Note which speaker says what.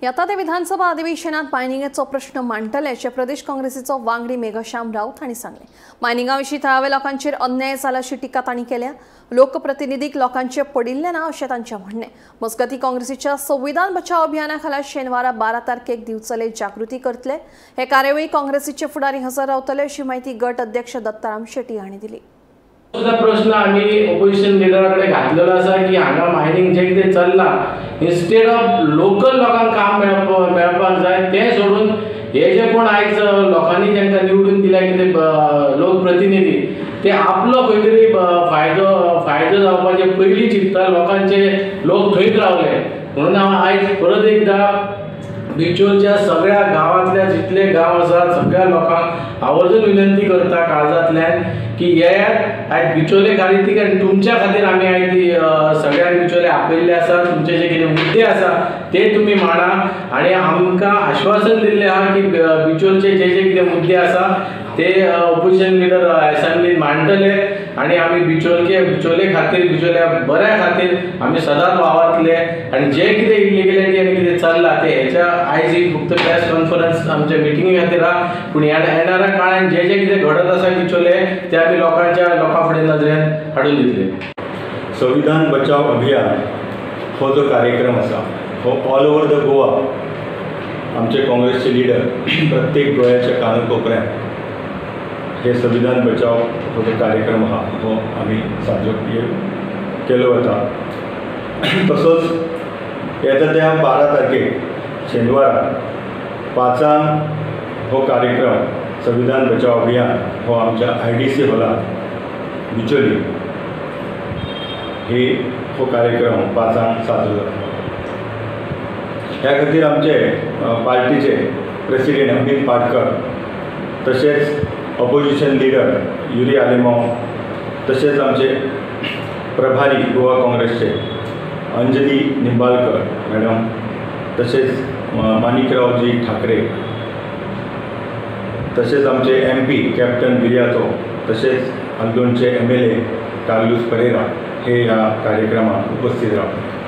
Speaker 1: येता ते विधानसभा अधिवेशनात मायनिंगेचो प्रश्न मांडटल्याचे प्रदेश काँग्रेसीचो वांगडी मेघश्याम राऊत हांणी सांगले। मायनिंगा विशीं थळाव्या लोकांचेर अन्याय जाला अशी टिका तांणी केल्या। लोकप्रतिनिधीक लोकांचे पडिल्ले ना अशें तांचें म्हणणें। मजगतीं काँग्रेसीच्या संविधान बचाव अभियाना खाला शेनवारा 12 तारखेक दिवचले जागृती करतले। हे कार्यावळी काँग्रेसीचे फुडारी हजर रावतले अशी माहिती गट अध्यक्ष दत्ताराम शेट्टी हांणी दिली।
Speaker 2: प्रश्न आम्ही ऑपोजिशन लिडराकडे घातलेलो आसा की हांगा मायनिंग जे कितें चल्ला इन्स्टेड ऑफ लोकल लोकांक काम मेळपाक जाय ते सोडून हे जे कोण आयज लोकांनी जेंकां निवडून दिल्या कितें लोकप्रतिनिधी ते आपलो खंय तरी फायदो जावपाचे पयलीं चिंतता लोकांचे लोक थंयच रावले। म्हणून हांव आयज परत एकदा बिचोलच्या सगळ्या गांवांतल्या जितले गांव आसात सगळ्या लोकांक आवर्जून विनंती करता काळजांतल्यान की येयात। आयज बिचोले खातीर आनी तुमच्या खातीर आमी आयज सगळ्यांक बिचोले आपयल्ले आसा। तुमचे जे कितें मुद्दे आसा ते तुमी मांडा आनी आमकां आश्वासन दिल्लें आहा की बिचोलचे जे कितें मुद्दे आसा ते ऑपोजिशन लिडर असेंब्लीत मांडटले आनी आमी बिचोले खातीर बिचोल्या बऱ्या खातीर आमी सदांच वावरतले। आनी जे कितें इलिगॅलिटी आनी कितें चल्लां ते हेच्या आयज ही फक्त प्रेस कॉन्फरन्स आमच्या मिटिंगे खातीर आहा, पूण येणाऱ्या काळान जे कितें घडत आसा बिचोले ते आमी लोकां फुडें नजरेन हाडून दितले।
Speaker 3: संविधान बचाव अभियान हो जो कार्यक्रम आसा हो ऑल ओव्हर द गोवा आमचे काँग्रेसचे लिडर प्रत्येक गोंयाच्या कानाकोपऱ्यात हे संविधान बचाव हो जो कार्यक्रम आहा हो आमी साजरो केलो वता। तसोच येता त्या 12 तारखेक शेनवारा 5 हो कार्यक्रम संविधान बचाव अभियान हो आमच्या IDC हॉलांत बिचोली हो कार्यक्रम 5 साजरो जाता। ह्या खातीर आमचे पार्टीचे प्रेसिडेंट अमित पाटकर तशेंच ऑपोजिशन लिडर युरी आलेमांव तशेंच आमचे प्रभारी गोवा काँग्रेसचे अंजली निंबाळकर मॅडम तशेंच माणिकरावजी ठाकरे तशेंच आमचे MP कॅप्टन बिर्यातो तशेंच आंदोलनचे MLA कार्लोस परेरा हे ह्या कार्यक्रमात उपस्थित रावतात।